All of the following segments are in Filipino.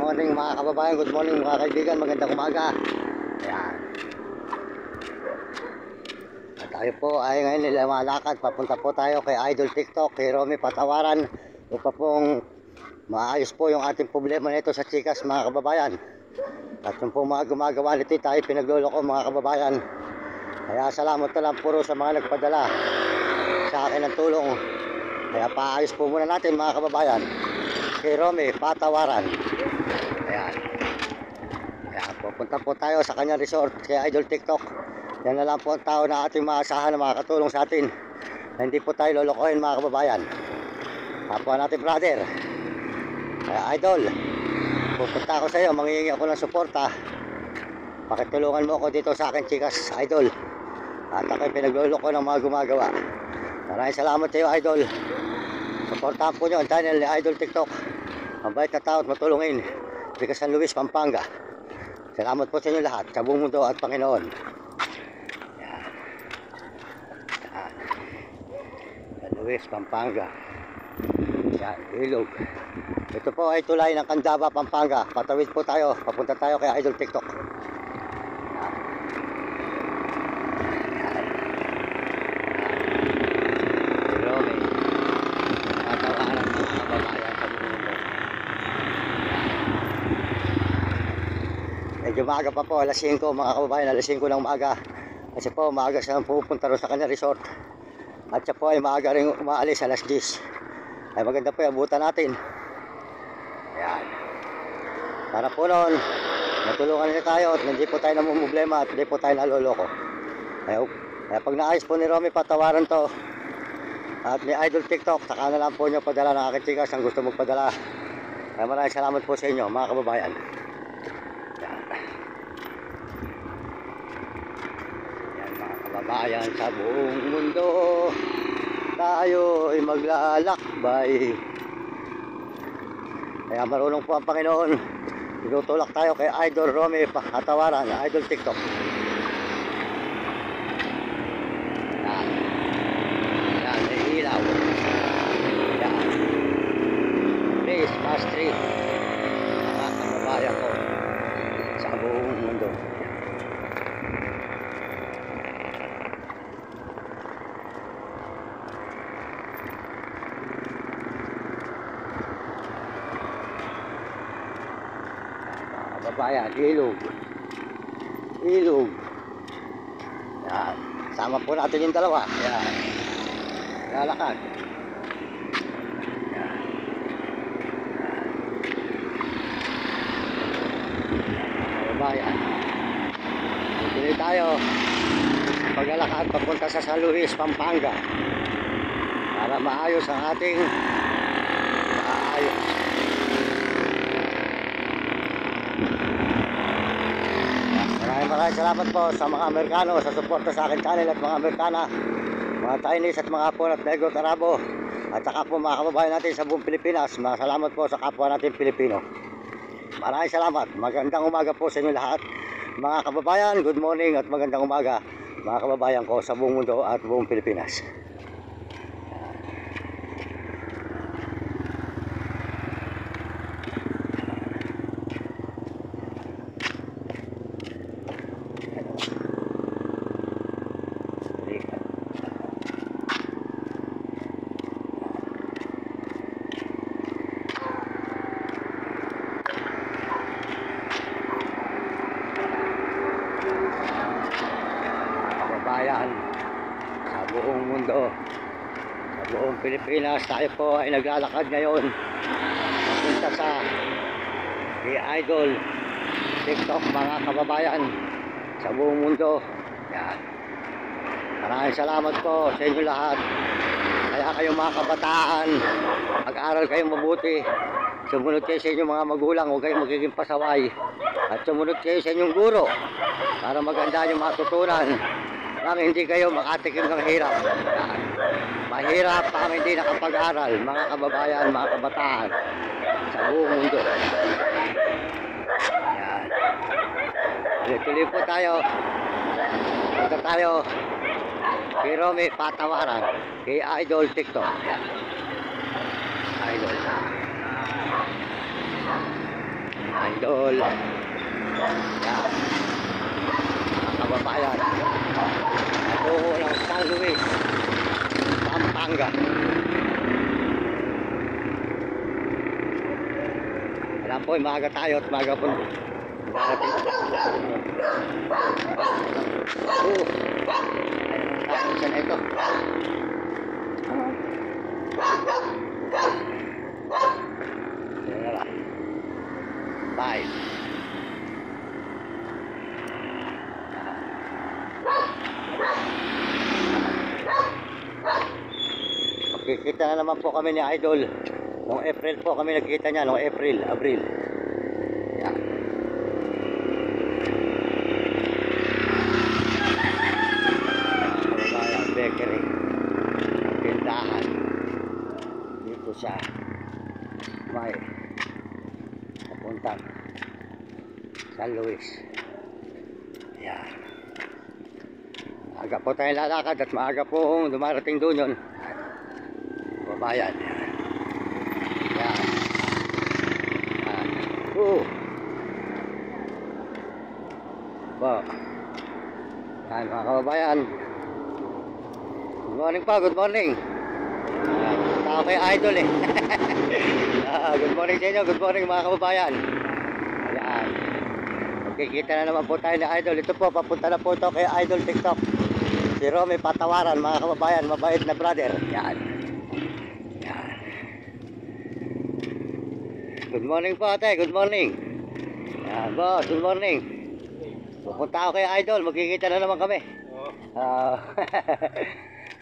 morning mga kababayan, good morning mga kaibigan, magandang umaga. Ayan. At tayo po ay ngayon nilalakad, papunta po tayo kay Idol TikTok, kay Romy Patawaran, upang pong maayos po yung ating problema nito sa Chikas mga kababayan. At yung po mga gumagawa nito tayo pinagloloko mga kababayan. Kaya salamat na lang puro sa mga nagpadala sa akin ng tulong. Kaya paayos po muna natin mga kababayan kay Romy Patawaran. Ayan. Ayan, pupunta po tayo sa kanyang resort kay Idol TikTok. Yan na lang po ang tao na ating maasahan na makakatulong sa atin, na hindi po tayo lolokohin mga kababayan. Kapwa natin brother. Kaya Idol, pupunta ako sa iyo, manghihingi ako ng suporta. Pakitulungan mo ako dito sa akin Chikas Idol. At ako'y pinagloloko ng mga gumagawa. Maraming salamat sa iyo Idol. Suportahan po nyo ang channel ni Idol TikTok. Mabait na tao at matulungin. Di San Luis, Pampanga. Salamat po sa inyo lahat, sa buong mundo at Panginoon. Yan. Yan. San Luis, Pampanga. Yan, ilog. Ito po ay tulay ng Candaba, Pampanga. Patawid po tayo, papunta tayo kay Idol TikTok. Yan. Yan. Romy Patawaran mga kababayan sa buong mundo. Medyo maaga pa po, alas 5 mga kababayan, alas 5 ng maaga. Kasi po maaga siya pupunta rin sa kanya resort. At siya po ay maaga rin umaalis alas 10. Ay maganda po yung abutan natin. Ayan. Para po noon, matulungan nila tayo at hindi po tayo namumblema at hindi po tayo naloloko. Kaya pag naayos po ni Romy Patawaran to at ni Idol TikTok, saka na lang po nyo padala ng aking Chikas ang gusto magpadala. Kaya maraming salamat po sa inyo mga kababayan. Kababayan sa buong mundo, tayo ay maglalakbay. Kaya marunong po ang Panginoon. Tinutulak tayo kay Idol Romy Patawaran, Idol TikTok. Yan. Yan, may ilaw. Yan. Christmas tree. Mga kababayan ko sa buong mundo. Kababayan, ilog. Ilog. Yan. Sama po natin yung dalawa. Yan. Lalakad. Yan. Kababayan. Tuloy tayo. Paglalakad papunta sa San Luis, Pampanga. Para maayos ang ating maayos. Maraming salamat po sa mga Amerikano sa suporta sa akin channel at mga Amerikana, mga Chinese at mga Hapon at Negro at Arabo, at saka po mga kababayan natin sa buong Pilipinas. Salamat po sa kapwa natin Pilipino. Maraming salamat. Magandang umaga po sa inyo lahat mga kababayan. Good morning at magandang umaga mga kababayan ko sa buong mundo at buong Pilipinas. Sa buong mundo, sa buong Pilipinas, tayo po ay naglalakad ngayon papunta sa Idol TikTok mga kababayan sa buong mundo. Yan. Maraming salamat po sa inyo lahat. Kaya kayong mga kabataan, mag-aral kayong mabuti, sumunod kayo sa inyong mga magulang, huwag kayong magiging pasaway, at sumunod kayo sa inyong guro para maganda yung matutunan nang hindi kayo makatikim ng hirap. Mahirap pa kami hindi nakapag-aral mga kababayan, mga kabataan sa buong mundo. Yan. Tuloy po tayo. Punta tayo kay Romy Patawaran, kay Idol TikTok. Idol. idol. Yan, mga kababayan. Ako ng San Luis, Pampanga. Alam po, maaga tayo at maaga po darating. Saan na ito? Bye. Makikita na naman po kami ni Idol. Noong April po kami nagkita niya, noong Abril. Yan. Kababayan, bakery. Tindahan. Dito siya. May papuntang San Luis. Yan. Maaga po tayong lalakad at maaga po dumarating doon yun. Kababayan. Yan. Yan. Po. Yan mga kababayan. Good morning po, good morning. Tao kay Idol eh. Good morning sa inyo, good morning mga kababayan. Ayan. Magkikita na naman po tayo ni Idol. Ito po, papunta na po ito kay Idol TikTok. Si Romy Patawaran mga kababayan, mabait na brother. Yan. Yan. Good morning po ate, good morning. Yan boss, good morning. Pupunta ako kay Idol, magkikita na naman kami.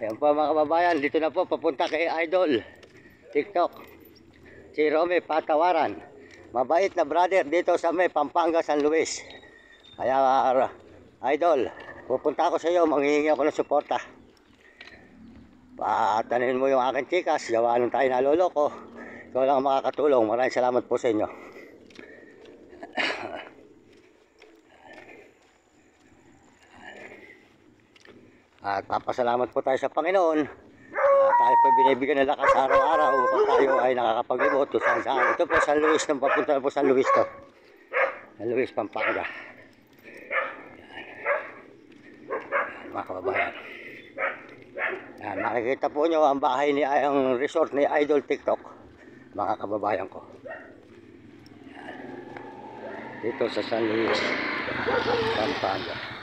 Yan po mga kababayan, dito na po papunta kay Idol TikTok. Si Romy Patawaran, mabait na brother dito sa may Pampanga, San Luis. Kaya Idol, pupunta ako sa iyo, manghihingi ako ng suporta. Patanin mo yung aking chikas, gawa nung tayo naloloko. Ikaw lang ang makakatulong. Maraming salamat po sa inyo. At papasalamat po tayo sa Panginoon. Tayo po binibigyan ng lakas araw-araw upang tayo ay nakakapag-ibot saan saan. Ito po San Luis, nang papunta na po San Luis to. San Luis, Pampanga. Yan, mga kababayan. Yan, makikita po nyo ang bahay ni ang resort ni Idol TikTok, mga kababayan ko. Yan. Dito sa San Luis, Pampanga.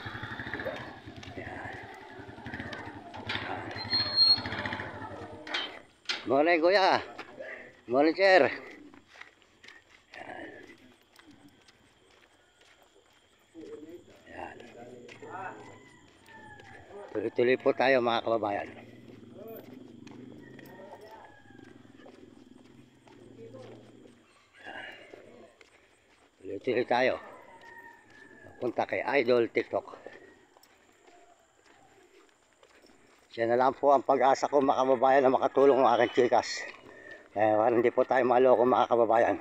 Morning kuya. Morning sir. Yan. Yan. Tuloy-tuloy po tayo mga kababayan. Tuloy-tuloy tayo. Punta kay Idol TikTok. Siya na lang po ang pag-asa ko mga kababayan na makatulong ng aking chikas. Para hindi po tayo maloko mga kababayan.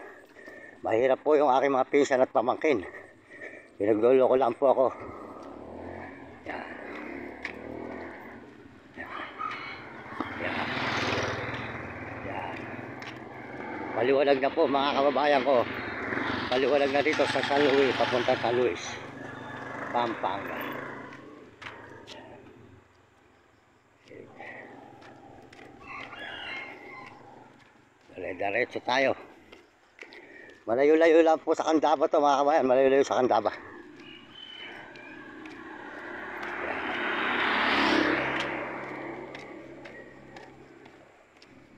Mahirap po yung aking mga pinsan at pamangkin. Pinagloloko lang po ako. Yan. Yan. Yan. Yan. Paliwanag na po mga kababayan ko. Paliwanag na dito sa San Luis, papunta San Luis, Pampanga. Diretso tayo. Malayo-layo lang po sa Candaba to mga kabayan. Malayo-layo sa Candaba.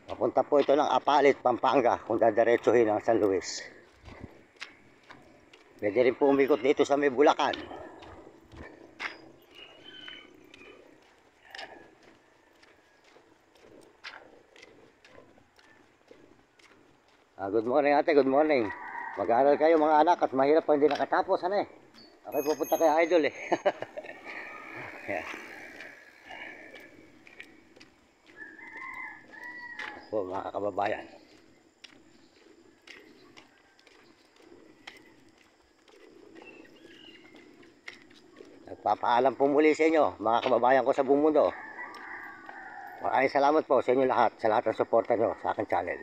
Papunta po ito ng Apalit, Pampanga, kung dadiretsuhin ang San Luis. Pwede rin po umikot dito sa may Bulacan. Good morning ate, good morning. Mag-aaral kayo mga anak at mahirap pa hindi nakatapos. Ano eh? Okay, pupunta kay Idol eh. Yeah. Po mga kababayan. Nagpapaalam po muli sa inyo mga kababayan ko sa buong mundo. Maraming salamat po sa inyo lahat, sa lahat ng suporta nyo sa aking channel.